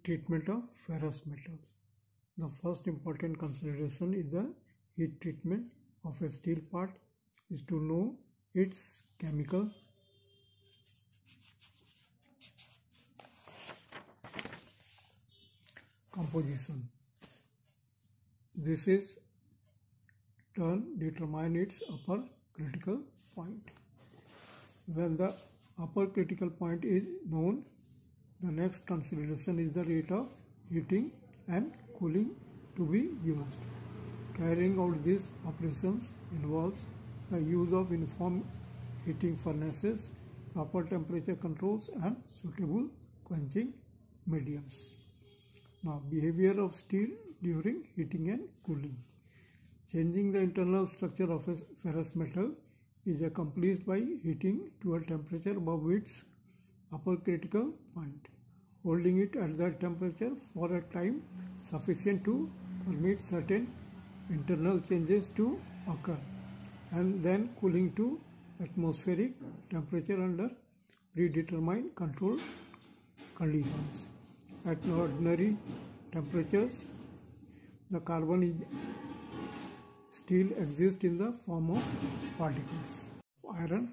Treatment of ferrous metals. The first important consideration is the heat treatment of a steel part is to know its chemical composition. This is turn determine its upper critical point. When the upper critical point is known, the next consideration is the rate of heating and cooling to be used. Carrying out these operations involves the use of uniform heating furnaces, proper temperature controls and suitable quenching mediums. Now, behavior of steel during heating and cooling. Changing the internal structure of a ferrous metal is accomplished by heating to a temperature above its upper critical point, holding it at that temperature for a time sufficient to permit certain internal changes to occur, and then cooling to atmospheric temperature under predetermined controlled conditions. At ordinary temperatures, the carbon steel exists in the form of particles. Iron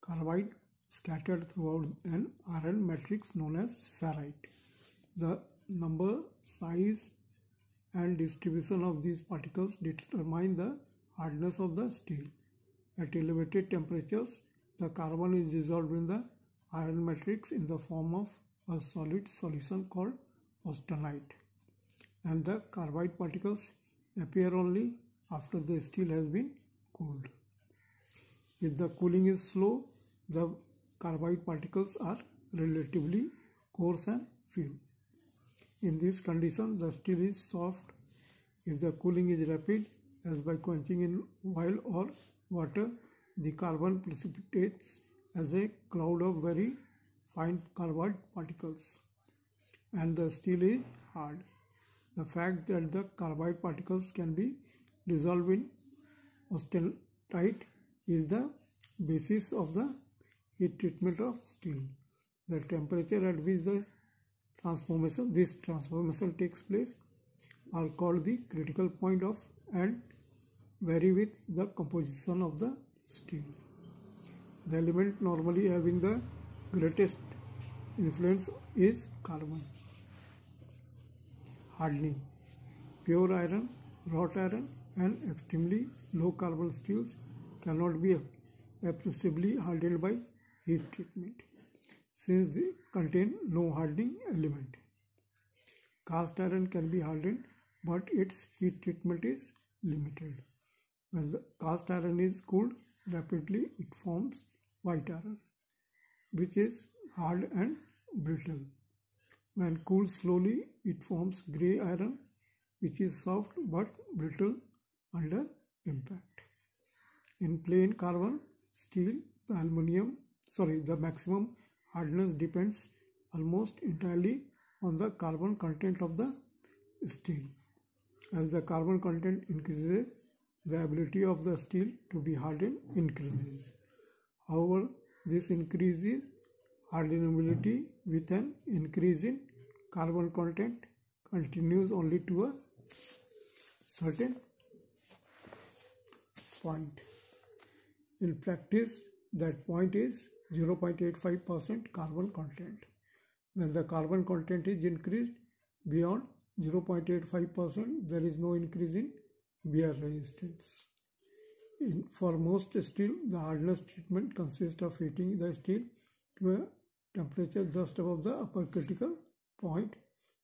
carbide scattered throughout an iron matrix known as ferrite. The number, size and distribution of these particles determine the hardness of the steel. At elevated temperatures, the carbon is dissolved in the iron matrix in the form of a solid solution called austenite, and the carbide particles appear only after the steel has been cooled. If the cooling is slow, the carbide particles are relatively coarse and few. In this condition, the steel is soft. If the cooling is rapid, as by quenching in oil or water, the carbon precipitates as a cloud of very fine carbide particles, and the steel is hard. The fact that the carbide particles can be dissolved in austenite is the basis of the heat treatment of steel. The temperature at which this transformation takes place are called the critical point of and vary with the composition of the steel. The element normally having the greatest influence is carbon. Hardening. Pure iron, wrought iron and extremely low carbon steels cannot be appreciably hardened by heat treatment, since they contain no hardening element. Cast iron can be hardened, but its heat treatment is limited. When the cast iron is cooled rapidly, it forms white iron, which is hard and brittle. When cooled slowly, it forms grey iron, which is soft but brittle under impact. In plain carbon steel, the maximum hardness depends almost entirely on the carbon content of the steel. As the carbon content increases, the ability of the steel to be hardened increases. However, this increases hardenability with an increase in carbon content continues only to a certain point. In practice, that point is 0.85% carbon content. When the carbon content is increased beyond 0.85%, there is no increase in wear resistance. For most steel, the hardness treatment consists of heating the steel to a temperature just above the upper critical point,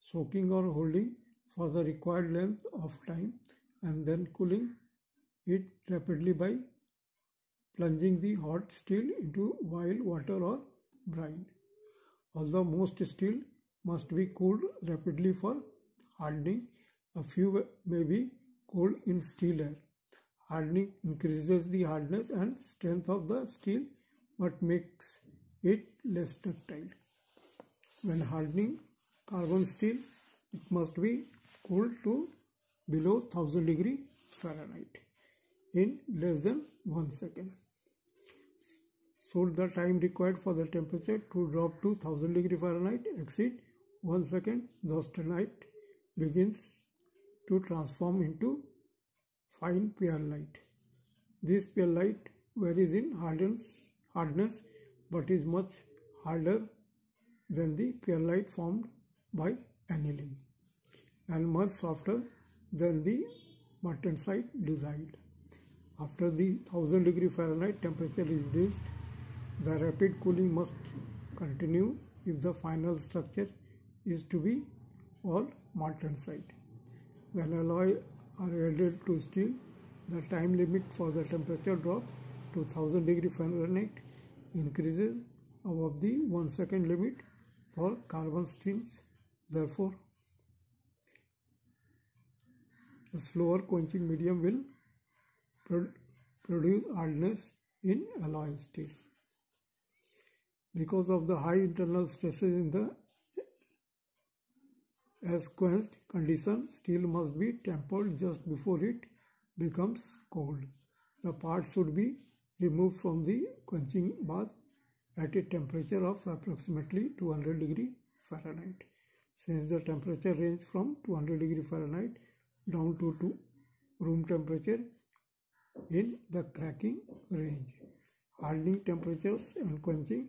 soaking or holding for the required length of time, and then cooling it rapidly by plunging the hot steel into boiled water or brine. Although most steel must be cooled rapidly for hardening, a few may be cooled in still air. Hardening increases the hardness and strength of the steel but makes it less ductile. When hardening carbon steel, it must be cooled to below 1000 degree Fahrenheit in less than 1 second. should the time required for the temperature to drop to 1000 degree Fahrenheit exceed 1 second, the austenite begins to transform into fine perlite. This perlite varies in hardness but is much harder than the perlite formed by annealing and much softer than the martensite desired. After the 1000 degree Fahrenheit temperature is reached, the rapid cooling must continue if the final structure is to be all martensite. When alloy are added to steel, the time limit for the temperature drop to 1000 degree Fahrenheit increases above the 1 second limit for carbon steels. Therefore, a slower quenching medium will produce hardness in alloy steel. Because of the high internal stresses in the as quenched condition, steel must be tempered just before it becomes cold. The parts should be removed from the quenching bath at a temperature of approximately 200 degree Fahrenheit. Since the temperature range from 200 degree Fahrenheit down to room temperature in the cracking range. Hardening temperatures and quenching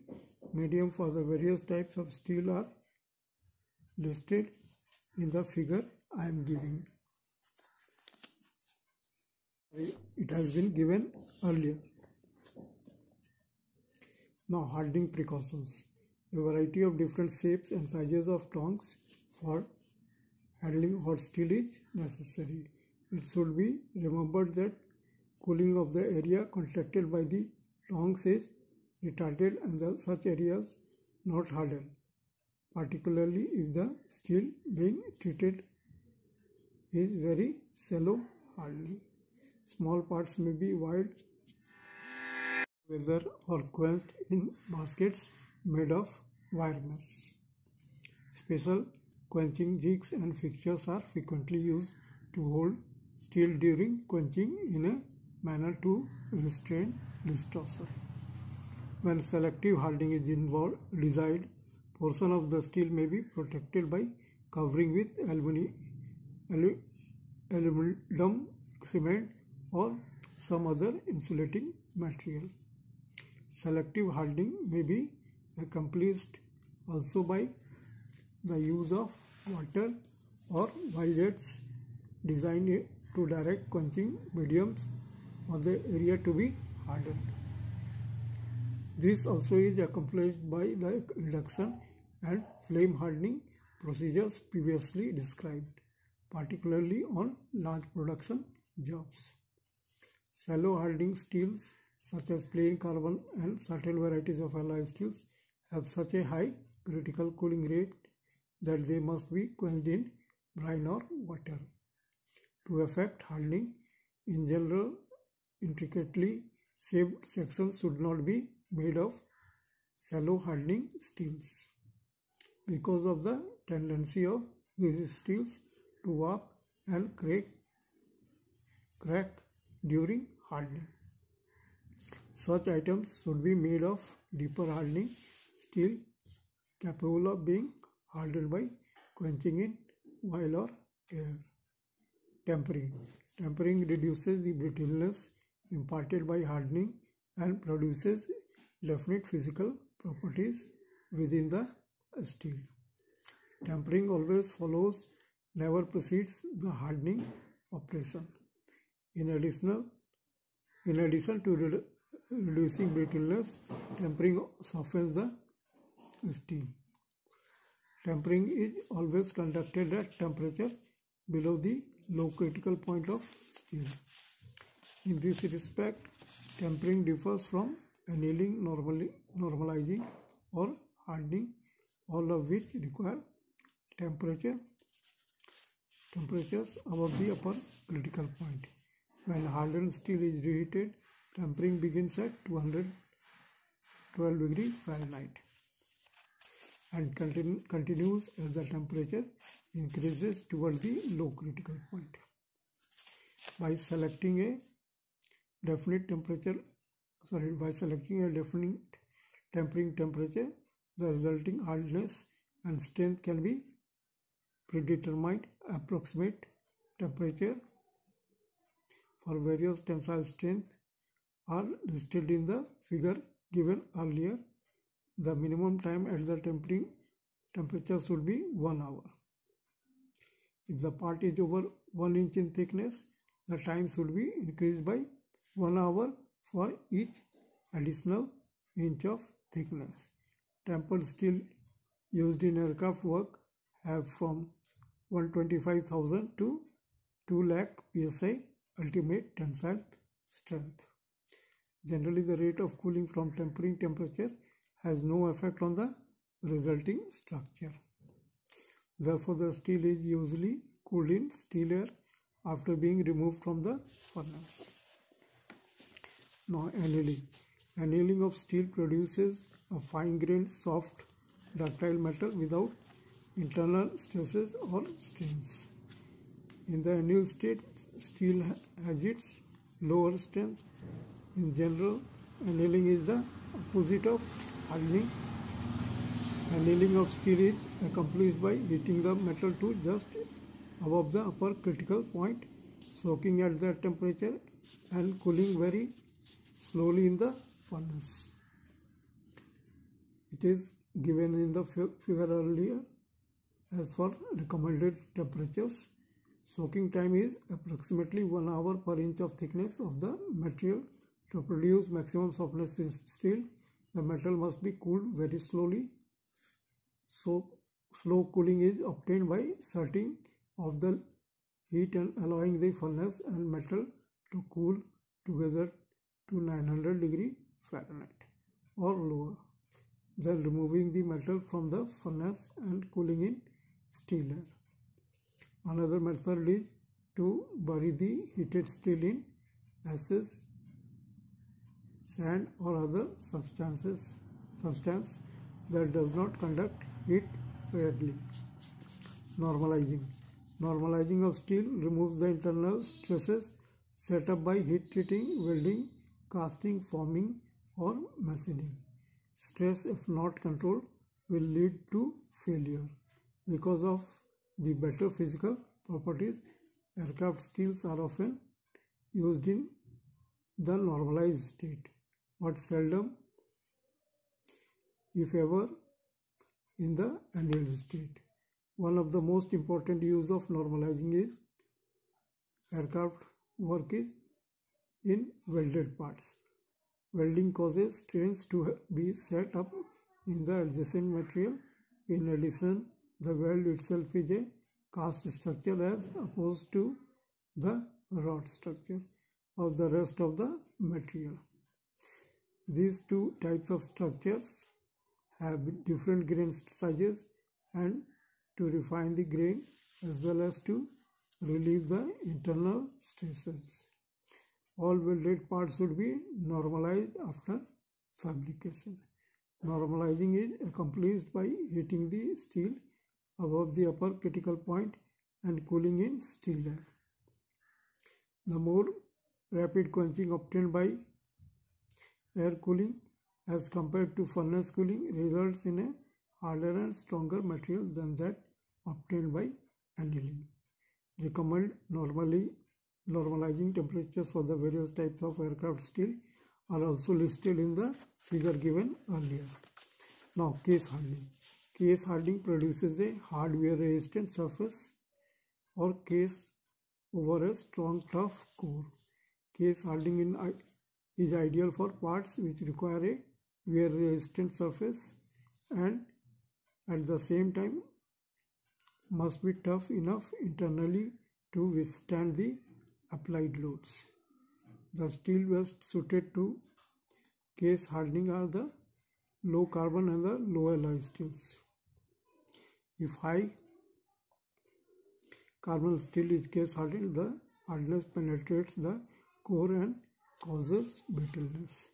medium for the various types of steel are listed in the figure I am giving. It has been given earlier. Now, hardening precautions. A variety of different shapes and sizes of tongs for handling hot steel is necessary. It should be remembered that cooling of the area contracted by the tongs is retarded and such areas not hardened, particularly if the steel being treated is very shallow hardening. Small parts may be wired together or quenched in baskets made of wire mesh. Special quenching jigs and fixtures are frequently used to hold steel during quenching in a manner to restrain distortion. When selective hardening is desired, portion of the steel may be protected by covering with aluminum, cement or some other insulating material. Selective hardening may be accomplished also by the use of water or jets designed to direct quenching mediums on the area to be hardened. This also is accomplished by the induction and flame hardening procedures previously described, particularly on large production jobs. Shallow hardening steels such as plain carbon and certain varieties of alloy steels have such a high critical cooling rate that they must be quenched in brine or water. To effect hardening, in general, intricately shaped sections should not be made of shallow hardening steels because of the tendency of these steels to warp and crack during hardening. Such items should be made of deeper hardening steel capable of being hardened by quenching in oil or air. Tempering. Tempering reduces the brittleness imparted by hardening and produces definite physical properties within the steel. Tempering always follows, never precedes the hardening operation. In addition to reducing brittleness, tempering softens the steel. Tempering is always conducted at temperature below the low critical point of steel. In this respect, tempering differs from annealing, normalizing or hardening, all of which require temperatures above the upper critical point. When hardened steel is reheated, tempering begins at 212 degree Fahrenheit and continues as the temperature increases toward the low critical point. By selecting a definite temperature by selecting a definite tempering temperature, the resulting hardness and strength can be predetermined. Approximate temperature for various tensile strength are listed in the figure given earlier. The minimum time at the tempering temperature should be 1 hour. If the part is over 1 inch in thickness, the time should be increased by 1 hour for each additional inch of thickness. Tempered steel used in aircraft work have from 125,000 to 2 lakh psi ultimate tensile strength. Generally, the rate of cooling from tempering temperature has no effect on the resulting structure. Therefore, the steel is usually cooled in steel air after being removed from the furnace. Now, annealing. Annealing of steel produces a fine-grained, soft, ductile metal without internal stresses or strains. In the annealed state, steel has its lower strength. In general, annealing is the opposite of hardening. Annealing of steel is accomplished by heating the metal to just above the upper critical point, soaking at that temperature and cooling very slowly in the furnace. It is given in the figure earlier as for recommended temperatures. Soaking time is approximately 1 hour per inch of thickness of the material. To produce maximum softness in steel, the metal must be cooled very slowly. So, slow cooling is obtained by shutting off the heat and allowing the furnace and metal to cool together to 900 degree Fahrenheit or lower. Then removing the metal from the furnace and cooling in steel air. Another method is to bury the heated steel in ashes, sand or other substance that does not conduct heat readily. Normalizing. Normalizing of steel removes the internal stresses set up by heat treating, welding, casting, forming or machining. Stress, if not controlled, will lead to failure. Because of the better physical properties, aircraft steels are often used in the normalized state, but seldom, if ever, in the annealed state. One of the most important use of normalizing is aircraft work is in welded parts. Welding causes strains to be set up in the adjacent material. In addition, the weld itself is a cast structure as opposed to the wrought structure of the rest of the material. These two types of structures have different grain sizes, and to refine the grain as well as to relieve the internal stresses. All welded parts should be normalized after fabrication. Normalizing is accomplished by heating the steel above the upper critical point and cooling in steel air. The more rapid quenching obtained by air cooling as compared to furnace cooling results in a harder and stronger material than that obtained by annealing. Recommend normalizing temperatures for the various types of aircraft steel are also listed in the figure given earlier. Now, case hardening. Case hardening produces a hard wear resistant surface or case over a strong tough core. Case hardening is ideal for parts which require a wear resistant surface and at the same time must be tough enough internally to withstand the applied loads. The steel best suited to case hardening are the low carbon and the low alloy steels. If high carbon steel is case hardened, the hardness penetrates the core and causes brittleness.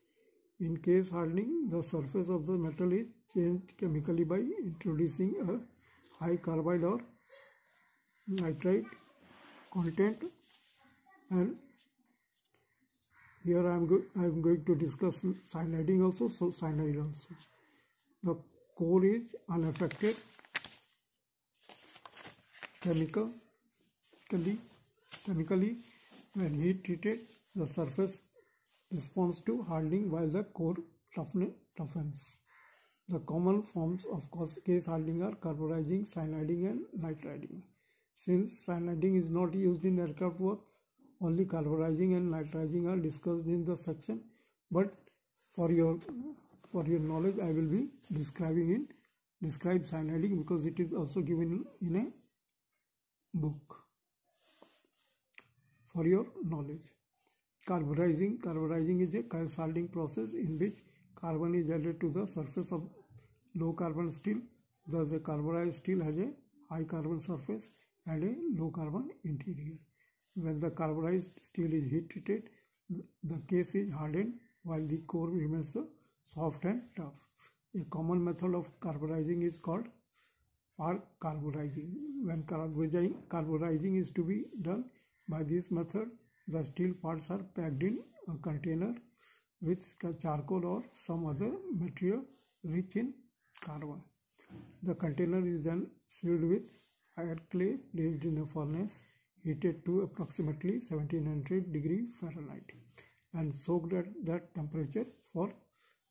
In case hardening, the surface of the metal is changed chemically by introducing a high carbide or nitride content and here I am going to discuss cyaniding also. So cyanide also. The core is unaffected chemically when heat treated. The surface responds to hardening while the core toughens. The common forms of case hardening are carburizing, cyaniding, and nitriding. Since cyaniding is not used in aircraft work, only carburizing and nitriding are discussed in the section. But for your knowledge, I will be describe cyaniding because it is also given in a book. For your knowledge, carburizing is a case hardening process in which carbon is added to the surface of low carbon steel. Thus, a carburized steel has a high carbon surface and a low carbon interior. When the carburized steel is heat treated, the case is hardened while the core remains soft and tough. A common method of carburizing is called carburizing. When carburizing is to be done by this method, the steel parts are packed in a container with charcoal or some other material rich in carbon. The container is then sealed with air clay placed in a furnace heated to approximately 1700 degree Fahrenheit and soaked at that temperature for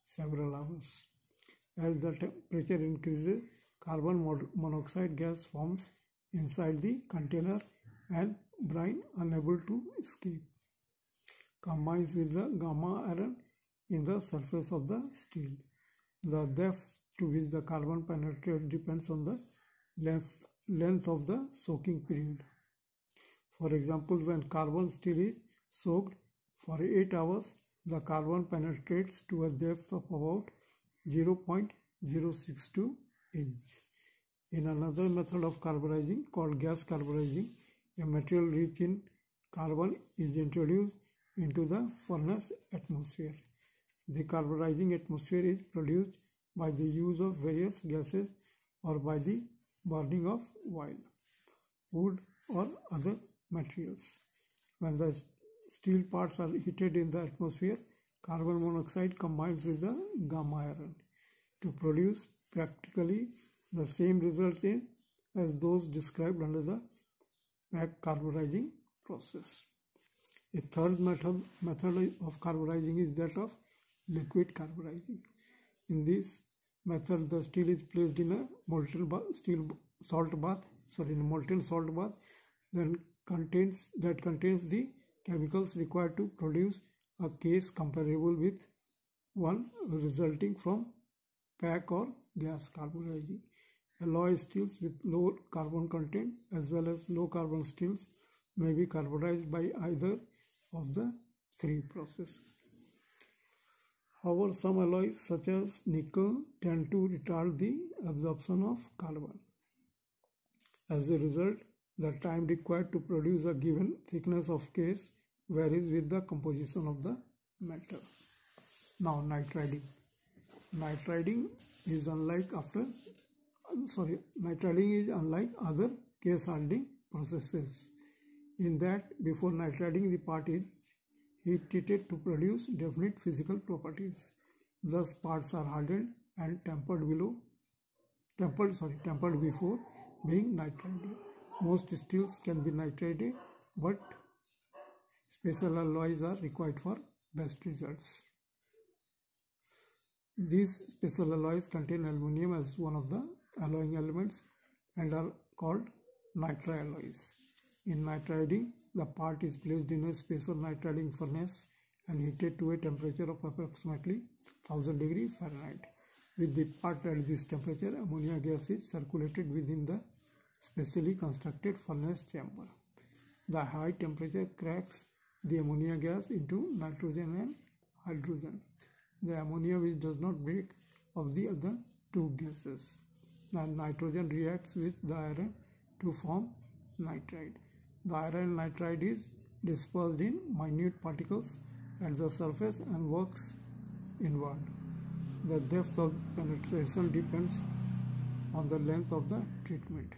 several hours. As the temperature increases, carbon monoxide gas forms inside the container and brine, unable to escape, combines with the gamma iron in the surface of the steel. The depth to which the carbon penetrates depends on the length of the soaking period. For example, when carbon steel is soaked for 8 hours, the carbon penetrates to a depth of about 0.062 inch. In another method of carburizing called gas carburizing, a material rich in carbon is introduced into the furnace atmosphere. The carburizing atmosphere is produced by the use of various gases or by the burning of oil, wood, or other materials. When the steel parts are heated in the atmosphere, carbon monoxide combines with the gamma iron to produce practically the same results as those described under the carburizing process. A third method of carburizing is that of liquid carburizing. In this method, the steel is placed in a molten salt bath that contains the chemicals required to produce a case comparable with one resulting from PAC or gas carburizing. Alloy steels with low carbon content as well as low carbon steels may be carburized by either of the three processes. However, some alloys such as nickel tend to retard the absorption of carbon. As a result, the time required to produce a given thickness of case varies with the composition of the metal. Now, nitriding. Nitriding is unlike other case hardening processes in that before nitriding the part is heat treated to produce definite physical properties. Thus, parts are hardened and tempered before being nitrided. Most steels can be nitrided, but special alloys are required for best results. These special alloys contain aluminum as one of the alloying elements and are called nitrialloys. In nitriding, the part is placed in a special nitriding furnace and heated to a temperature of approximately 1000 degree Fahrenheit. With the part at this temperature, ammonia gas is circulated within the specially constructed furnace chamber. The high temperature cracks the ammonia gas into nitrogen and hydrogen. The ammonia, which does not break of the other two gases. The nitrogen reacts with the iron to form nitride. The iron nitride is dispersed in minute particles at the surface and works inward. The depth of penetration depends on the length of the treatment.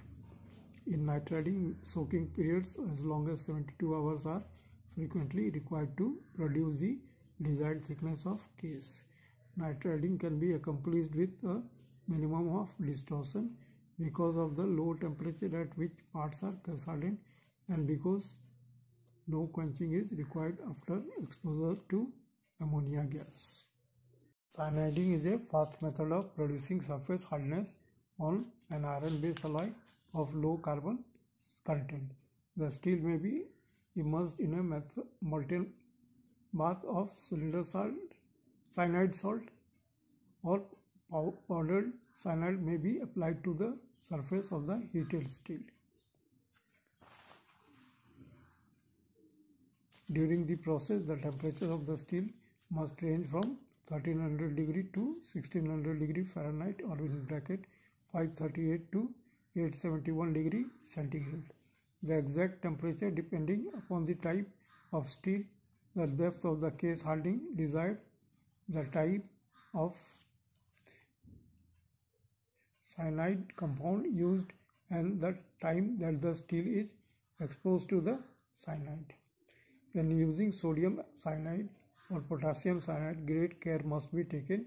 In nitriding, soaking periods as long as 72 hours are frequently required to produce the desired thickness of case. Nitriding can be accomplished with a minimum of distortion because of the low temperature at which parts are case hardened and because no quenching is required after exposure to ammonia gas. Cyaniding is a fast method of producing surface hardness on an iron-based alloy of low carbon content. The steel may be immersed in a molten bath of cylinder salt, cyanide salt, or powdered cyanide may be applied to the surface of the heated steel. During the process, the temperature of the steel must range from 1300 degree to 1600 degree Fahrenheit, or in bracket 538 to 871 degree centigrade. The exact temperature depending upon the type of steel, the depth of the case hardening desired, the type of cyanide compound used, and the time that the steel is exposed to the cyanide. When using sodium cyanide or potassium cyanide, great care must be taken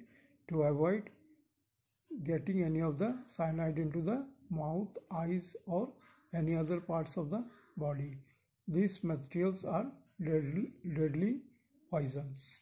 to avoid getting any of the cyanide into the mouth, eyes, or any other parts of the body. These materials are deadly poisons.